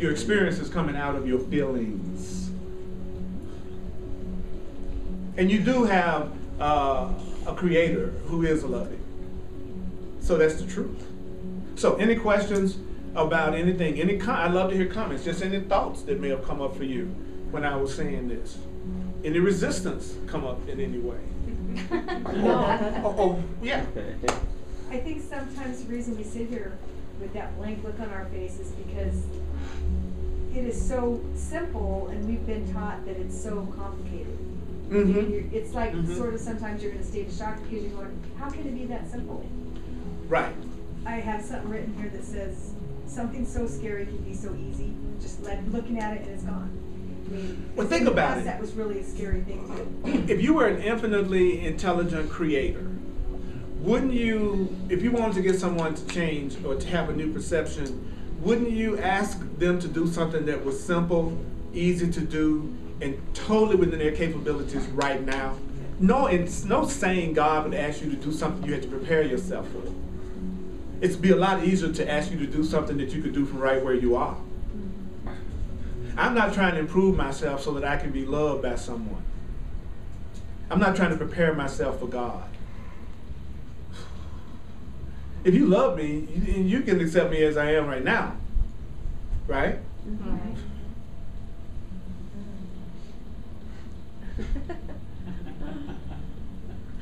Your experience is coming out of your feelings. And you do have a creator who is loving. So that's the truth. So any questions about anything? I'd love to hear comments, just any thoughts that may have come up for you when I was saying this. Any resistance come up in any way? Yeah. I think sometimes the reason we sit here with that blank look on our face is because it is so simple and we've been taught that it's so complicated. Mm-hmm. It's like sort of sometimes you're in a state of shock because you're going, how can it be that simple? Right. I have something written here that says, something so scary can be so easy. Just looking at it and it's gone. I mean, well, think about it. That was really a scary thing too. If you were an infinitely intelligent creator, wouldn't you, if you wanted to get someone to change or to have a new perception, wouldn't you ask them to do something that was simple, easy to do, and totally within their capabilities right now? No saying God would ask you to do something you had to prepare yourself for. It'd be a lot easier to ask you to do something that you could do from right where you are. I'm not trying to improve myself so that I can be loved by someone. I'm not trying to prepare myself for God. If you love me, you can accept me as I am right now, right? Mm-hmm.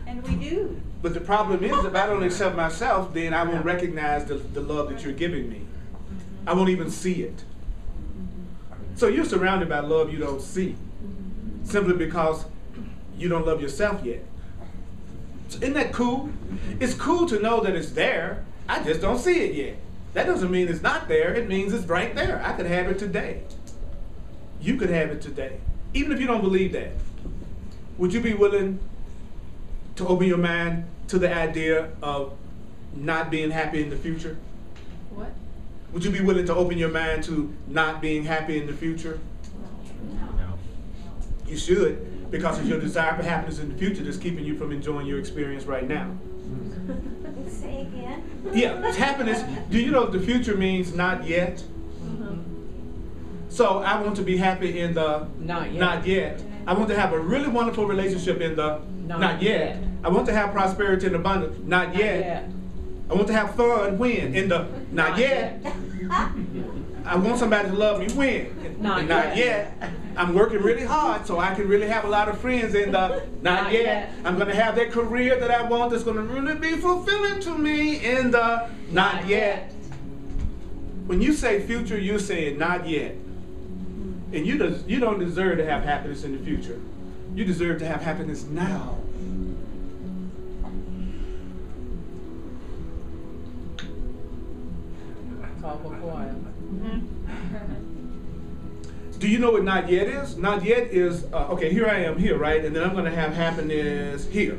And we do. But the problem is, if I don't accept myself, then I won't recognize the love that you're giving me. I won't even see it. So you're surrounded by love you don't see, simply because you don't love yourself yet. So isn't that cool? It's cool to know that it's there. I just don't see it yet. That doesn't mean it's not there. It means it's right there. I could have it today. You could have it today. Even if you don't believe that, would you be willing to open your mind to the idea of not being happy in the future? What? Would you be willing to open your mind to not being happy in the future? No. You should, because it's your desire for happiness in the future that's keeping you from enjoying your experience right now. Say again? Yeah, it's happiness. Do you know the future means not yet? So I want to be happy in the not yet. I want to have a really wonderful relationship in the not yet. I want to have prosperity and abundance. Not yet. I want to have fun when? In the not yet. I want somebody to love me when? Not yet. I'm working really hard so I can really have a lot of friends in the not yet. I'm going to have that career that I want that's going to really be fulfilling to me in the not yet. When you say future, you're saying not yet. And you don't deserve to have happiness in the future. You deserve to have happiness now. Do you know what not yet is? Not yet is, okay, here I am here, right? And then I'm going to have happiness here.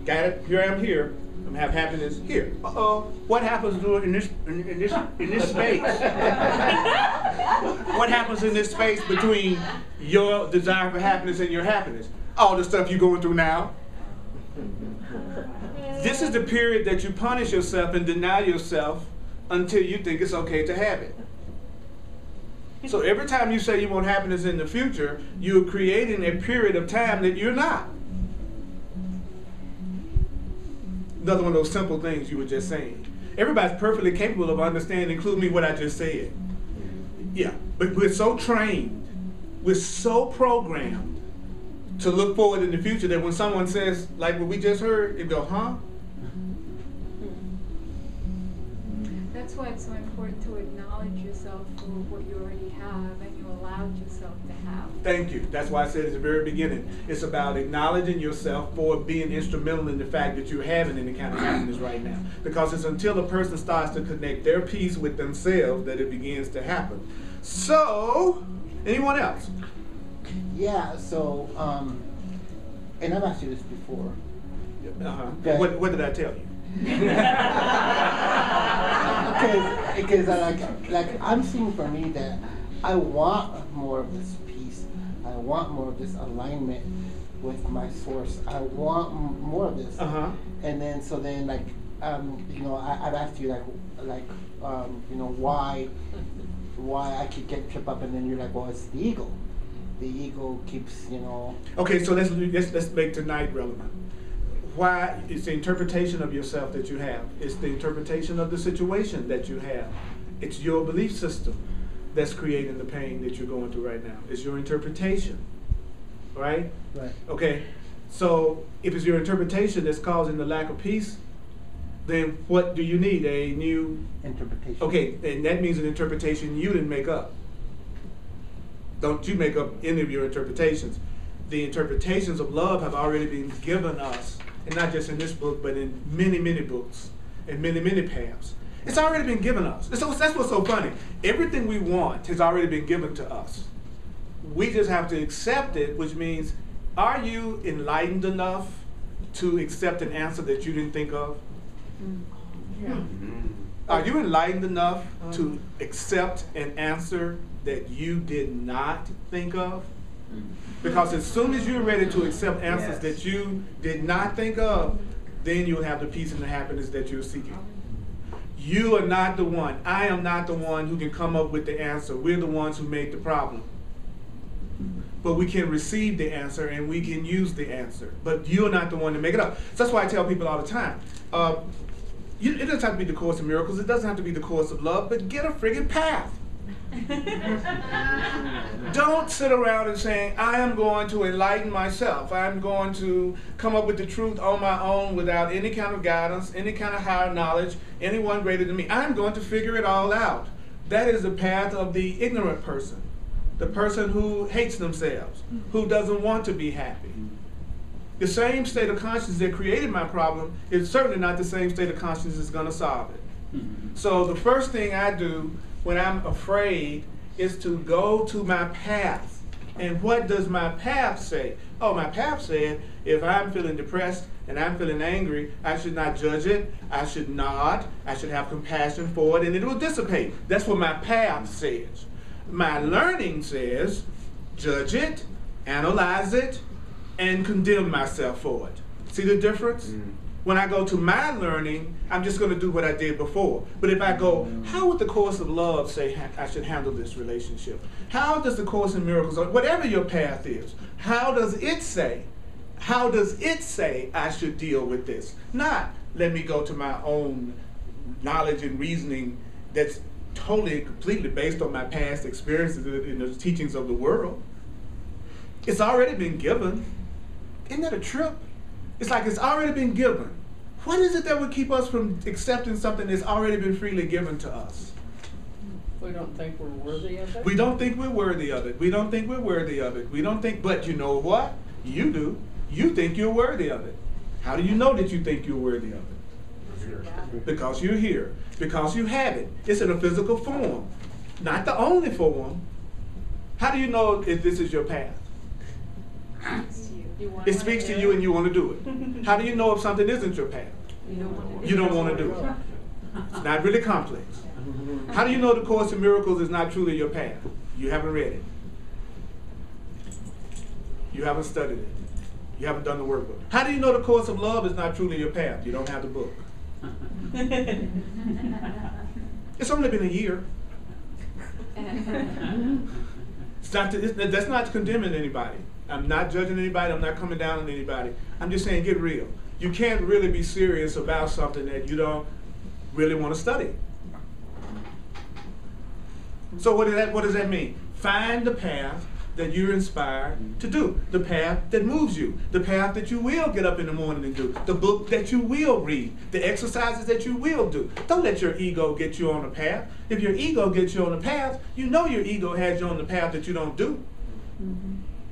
Got it? Here I am here. I'm going to have happiness here. Uh-oh. What happens in this space? What happens in this space between your desire for happiness and your happiness? All the stuff you're going through now. This is the period that you punish yourself and deny yourself until you think it's okay to have it. So every time you say you want happiness in the future, you're creating a period of time that you're not. Another one of those simple things you were just saying. Everybody's perfectly capable of understanding, including me, what I just said. Yeah, but we're so trained, we're so programmed to look forward in the future that when someone says, like what we just heard, it go, huh? That's why it's so important to acknowledge yourself for what you already have and you allowed yourself to have. Thank you. That's why I said at the very beginning, it's about acknowledging yourself for being instrumental in the fact that you're having any kind of happiness right now. Because it's until a person starts to connect their peace with themselves that it begins to happen. So, anyone else? Yeah, so, and I've asked you this before. What did I tell you? Because like I'm seeing for me that I want more of this peace. I want more of this alignment with my source. I want more of this. And then so then like you know I've asked you like you know why I keep getting tripped up, and then you're like, well, it's the ego. The ego keeps, you know. Okay, so let's make tonight relevant. Why? It's the interpretation of yourself that you have. It's the interpretation of the situation that you have. It's your belief system that's creating the pain that you're going through right now. It's your interpretation, right? Right. Okay, so if it's your interpretation that's causing the lack of peace, then what do you need? A new interpretation. Okay, and that means an interpretation you didn't make up. Don't you make up any of your interpretations. The interpretations of love have already been given us, and not just in this book, but in many, many books, and many, many paths. It's already been given us. That's what's so funny. Everything we want has already been given to us. We just have to accept it, which means, are you enlightened enough to accept an answer that you didn't think of? Yeah. Are you enlightened enough to accept an answer that you did not think of? Because as soon as you're ready to accept answers that you did not think of, then you'll have the peace and the happiness that you're seeking. You are not the one. I am not the one who can come up with the answer. We're the ones who make the problem. But we can receive the answer and we can use the answer. But you're not the one to make it up. So that's why I tell people all the time, it doesn't have to be the Course in Miracles. It doesn't have to be the Course of Love, but get a friggin' path. Don't sit around and saying, I am going to enlighten myself. I'm going to come up with the truth on my own without any kind of guidance, any kind of higher knowledge, anyone greater than me. I'm going to figure it all out. That is the path of the ignorant person, the person who hates themselves, who doesn't want to be happy. The same state of consciousness that created my problem is certainly not the same state of consciousness that's going to solve it. So the first thing I do when I'm afraid is to go to my path. And what does my path say? Oh, my path said, if I'm feeling depressed and I'm feeling angry, I should not judge it. I should not. I should have compassion for it, and it will dissipate. That's what my path says. My learning says, judge it, analyze it, and condemn myself for it. See the difference? When I go to my learning, I'm just going to do what I did before. But if I go, how would the Course of Love say I should handle this relationship? How does the Course in Miracles, or whatever your path is, how does it say I should deal with this? Not, let me go to my own knowledge and reasoning that's totally and completely based on my past experiences in the teachings of the world. It's already been given. Isn't that a trip? It's like it's already been given. What is it that would keep us from accepting something that's already been freely given to us? We don't think we're worthy of it? We don't think we're worthy of it. We don't think we're worthy of it. We don't think, but you know what? You do. You think you're worthy of it. How do you know that you think you're worthy of it? Because you're here. Because you have it. It's in a physical form. Not the only form. How do you know if this is your path? It speaks to you and you want to do it. How do you know if something isn't your path? You don't want to do it. It's not really complex. How do you know the Course in Miracles is not truly your path? You haven't read it. You haven't studied it. You haven't done the workbook. How do you know the Course of Love is not truly your path? You don't have the book. It's only been a year. That's not condemning anybody. I'm not judging anybody. I'm not coming down on anybody. I'm just saying get real. You can't really be serious about something that you don't really want to study. So what does that mean? Find the path that you're inspired to do. The path that moves you. The path that you will get up in the morning and do. The book that you will read. The exercises that you will do. Don't let your ego get you on a path. If your ego gets you on a path, you know your ego has you on the path that you don't do.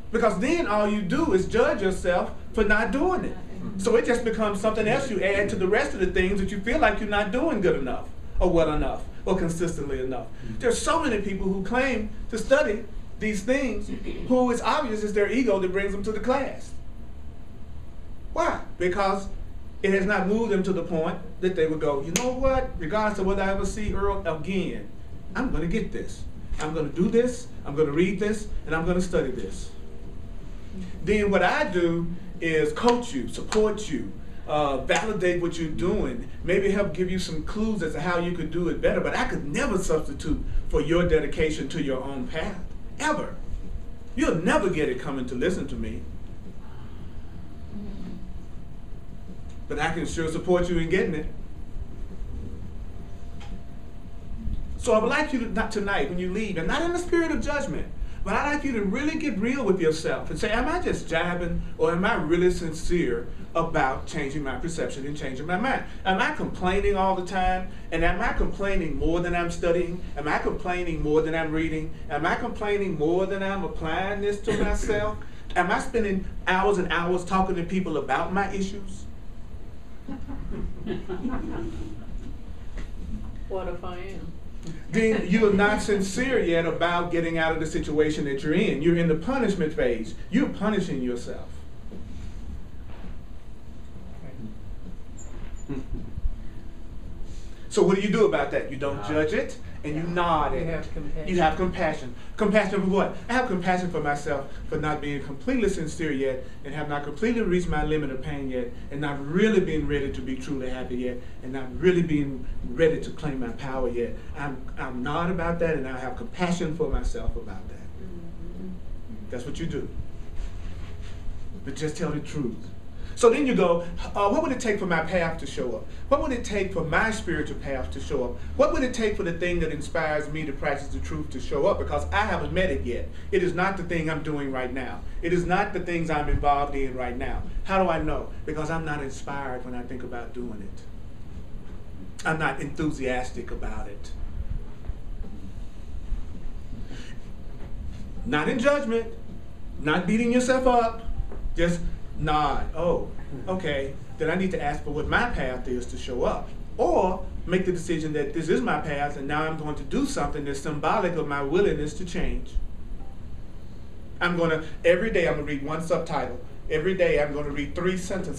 Because then all you do is judge yourself for not doing it. So it just becomes something else you add to the rest of the things that you feel like you're not doing good enough, or well enough, or consistently enough. There's so many people who claim to study these things who it's obvious it's their ego that brings them to the class. Why? Because it has not moved them to the point that they would go, you know what, regardless of whether I ever see Earl again, I'm going to get this. I'm going to do this, I'm going to read this, and I'm going to study this. Then what I do is coach you, support you, validate what you're doing, maybe help give you some clues as to how you could do it better, but I could never substitute for your dedication to your own path, ever. You'll never get it coming to listen to me. But I can sure support you in getting it. So I would like you to, not tonight when you leave, and not in the spirit of judgment, but I'd like you to really get real with yourself and say, am I just jabbing, or am I really sincere about changing my perception and changing my mind? Am I complaining all the time? And am I complaining more than I'm studying? Am I complaining more than I'm reading? Am I complaining more than I'm applying this to myself? Am I spending hours and hours talking to people about my issues? What if I am? Then you're not sincere yet about getting out of the situation that you're in. You're in the punishment phase. You're punishing yourself. So what do you do about that? You don't judge it, and you nod at it. You have compassion. You have compassion. Compassion for what? I have compassion for myself for not being completely sincere yet, and have not completely reached my limit of pain yet, and not really being ready to be truly happy yet, and not really being ready to claim my power yet. I'm not about that, and I have compassion for myself about that. That's what you do. But just tell the truth. So then you go, what would it take for my path to show up? What would it take for my spiritual path to show up? What would it take for the thing that inspires me to practice the truth to show up? Because I haven't met it yet. It is not the thing I'm doing right now. It is not the things I'm involved in right now. How do I know? Because I'm not inspired when I think about doing it. I'm not enthusiastic about it. Not in judgment, not beating yourself up, just nod. Oh, okay, then I need to ask for what my path is to show up. Or make the decision that this is my path and now I'm going to do something that's symbolic of my willingness to change. Every day I'm going to read one subtitle. Every day I'm going to read 3 sentences.